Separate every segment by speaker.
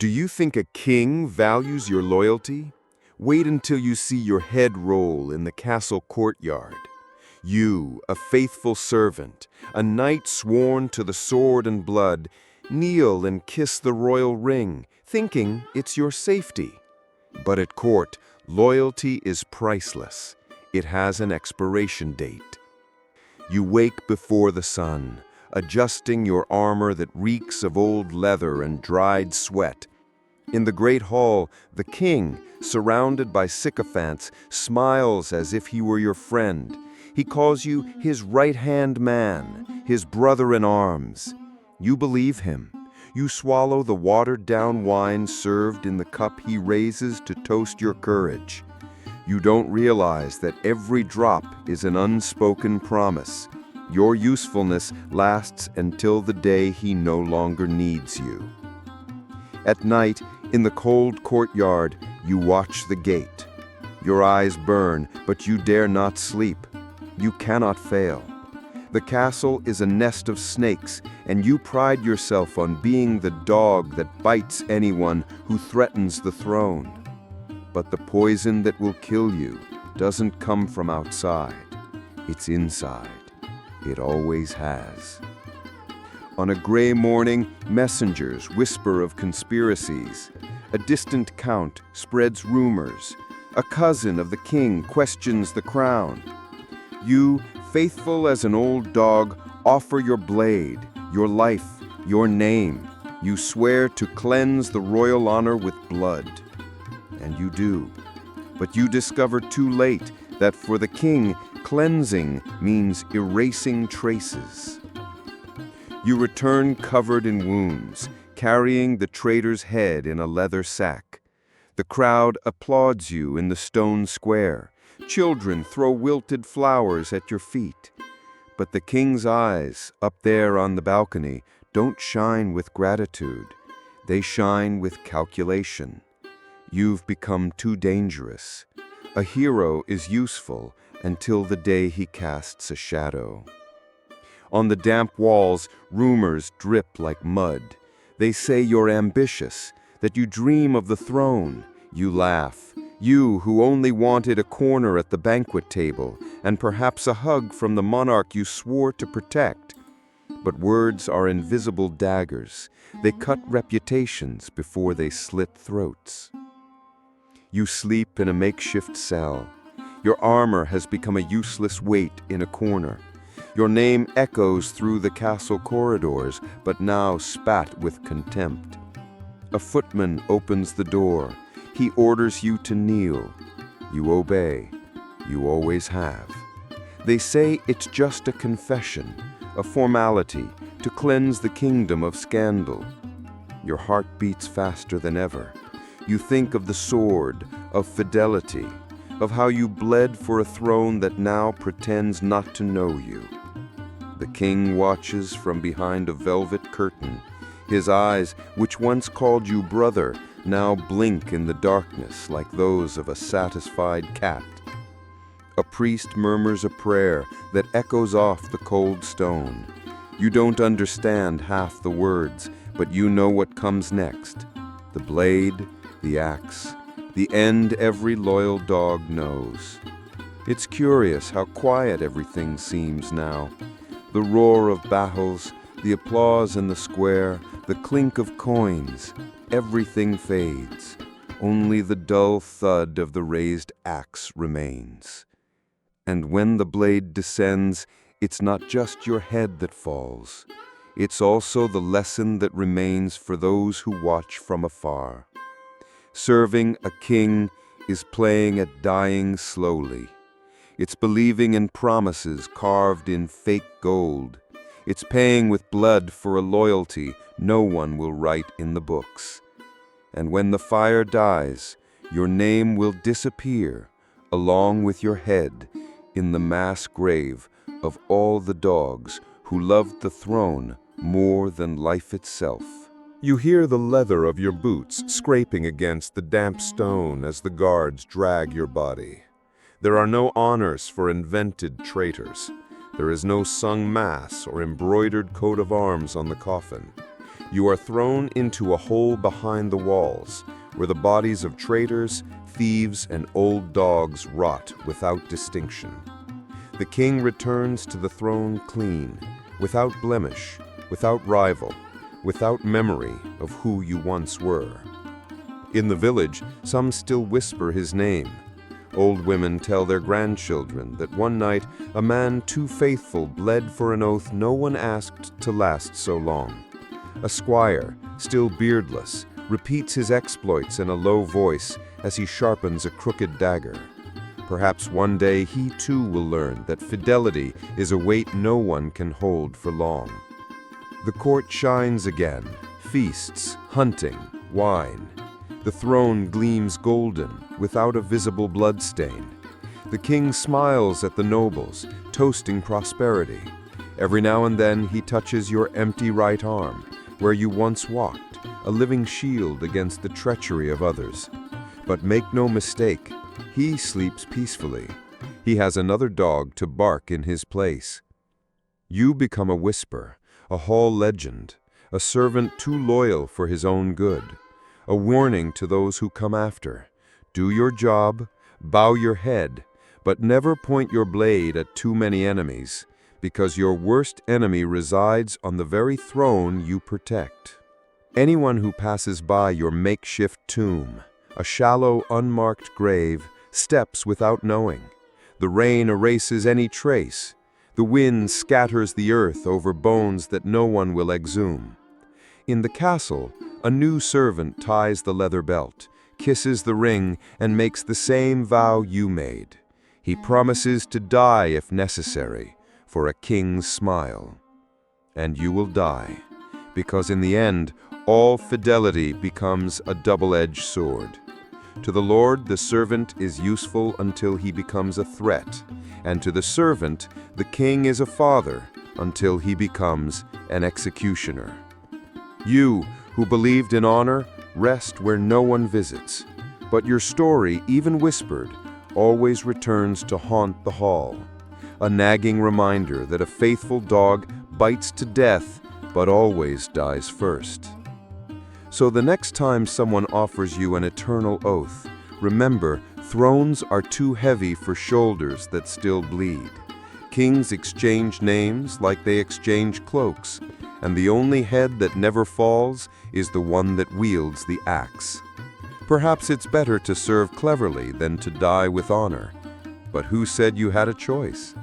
Speaker 1: Do you think a king values your loyalty? Wait until you see your head roll in the castle courtyard. You, a faithful servant, a knight sworn to the sword and blood, kneel and kiss the royal ring, thinking it's your safety. But at court, loyalty is priceless. It has an expiration date. You wake before the sun, adjusting your armor that reeks of old leather and dried sweat. In the great hall, the king, surrounded by sycophants, smiles as if he were your friend. He calls you his right-hand man, his brother in arms. You believe him. You swallow the watered-down wine served in the cup he raises to toast your courage. You don't realize that every drop is an unspoken promise. Your usefulness lasts until the day he no longer needs you. At night, in the cold courtyard, you watch the gate. Your eyes burn, but you dare not sleep. You cannot fail. The castle is a nest of snakes, and you pride yourself on being the dog that bites anyone who threatens the throne. But the poison that will kill you doesn't come from outside. It's inside. It always has. On a gray morning, messengers whisper of conspiracies. A distant count spreads rumors. A cousin of the king questions the crown. You, faithful as an old dog, offer your blade, your life, your name. You swear to cleanse the royal honor with blood. And you do. But you discover too late that for the king, cleansing means erasing traces. You return covered in wounds, carrying the traitor's head in a leather sack. The crowd applauds you in the stone square. Children throw wilted flowers at your feet. But the king's eyes, up there on the balcony, don't shine with gratitude. They shine with calculation. You've become too dangerous. A hero is useful until the day he casts a shadow. On the damp walls, rumors drip like mud. They say you're ambitious, that you dream of the throne. You laugh. You who only wanted a corner at the banquet table and perhaps a hug from the monarch you swore to protect. But words are invisible daggers. They cut reputations before they slit throats. You sleep in a makeshift cell. Your armor has become a useless weight in a corner. Your name echoes through the castle corridors, but now spat with contempt. A footman opens the door. He orders you to kneel. You obey. You always have. They say it's just a confession, a formality to cleanse the kingdom of scandal. Your heart beats faster than ever. You think of the sword, of fidelity, of how you bled for a throne that now pretends not to know you. The king watches from behind a velvet curtain. His eyes, which once called you brother, now blink in the darkness like those of a satisfied cat. A priest murmurs a prayer that echoes off the cold stone. You don't understand half the words, but you know what comes next. The blade, the axe, the end every loyal dog knows. It's curious how quiet everything seems now. The roar of battles, the applause in the square, the clink of coins, everything fades. Only the dull thud of the raised axe remains. And when the blade descends, it's not just your head that falls. It's also the lesson that remains for those who watch from afar. Serving a king is playing at dying slowly. It's believing in promises carved in fake gold. It's paying with blood for a loyalty no one will write in the books. And when the fire dies, your name will disappear, along with your head, in the mass grave of all the dogs who loved the throne more than life itself.
Speaker 2: You hear the leather of your boots scraping against the damp stone as the guards drag your body. There are no honors for invented traitors. There is no sung mass or embroidered coat of arms on the coffin. You are thrown into a hole behind the walls, where the bodies of traitors, thieves, and old dogs rot without distinction. The king returns to the throne clean, without blemish, without rival, without memory of who you once were. In the village, some still whisper his name. Old women tell their grandchildren that one night a man too faithful bled for an oath no one asked to last so long. A squire, still beardless, repeats his exploits in a low voice as he sharpens a crooked dagger. Perhaps one day he too will learn that fidelity is a weight no one can hold for long. The court shines again, feasts, hunting, wine. The throne gleams golden, without a visible bloodstain. The king smiles at the nobles, toasting prosperity. Every now and then he touches your empty right arm, where you once walked, a living shield against the treachery of others. But make no mistake, he sleeps peacefully. He has another dog to bark in his place. You become a whisper, a hall legend, a servant too loyal for his own good. A warning to those who come after. Do your job, bow your head, but never point your blade at too many enemies, because your worst enemy resides on the very throne you protect. Anyone who passes by your makeshift tomb, a shallow, unmarked grave, steps without knowing. The rain erases any trace. The wind scatters the earth over bones that no one will exhume. In the castle, a new servant ties the leather belt, kisses the ring, and makes the same vow you made. He promises to die if necessary, for a king's smile. And you will die, because in the end, all fidelity becomes a double-edged sword. To the Lord, the servant is useful until he becomes a threat, and to the servant, the king is a father until he becomes an executioner. You, who believed in honor, rest where no one visits. But your story, even whispered, always returns to haunt the hall. A nagging reminder that a faithful dog bites to death, but always dies first. So the next time someone offers you an eternal oath, remember, thrones are too heavy for shoulders that still bleed. Kings exchange names like they exchange cloaks, and the only head that never falls is the one that wields the axe. Perhaps it's better to serve cleverly than to die with honor. But who said you had a choice?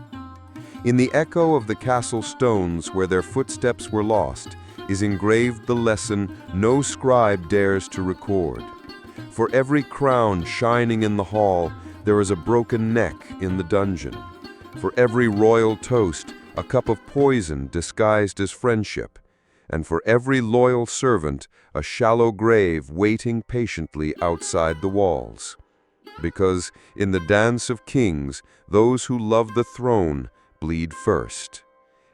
Speaker 2: In the echo of the castle stones where their footsteps were lost is engraved the lesson no scribe dares to record. For every crown shining in the hall, there is a broken neck in the dungeon. For every royal toast, a cup of poison disguised as friendship, and for every loyal servant, a shallow grave waiting patiently outside the walls. Because in the dance of kings, those who love the throne bleed first,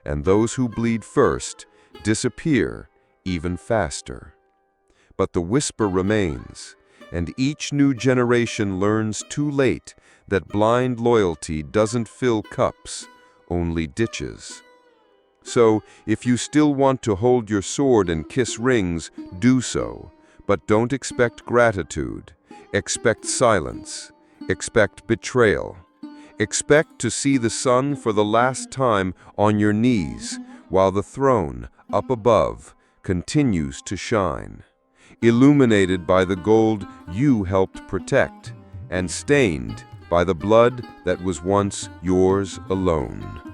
Speaker 2: and those who bleed first disappear even faster. But the whisper remains, and each new generation learns too late that blind loyalty doesn't fill cups, only ditches. So, if you still want to hold your sword and kiss rings, do so, but don't expect gratitude. Expect silence. Expect betrayal. Expect to see the sun for the last time on your knees, while the throne, up above, continues to shine, illuminated by the gold you helped protect, and stained by the blood that was once yours alone.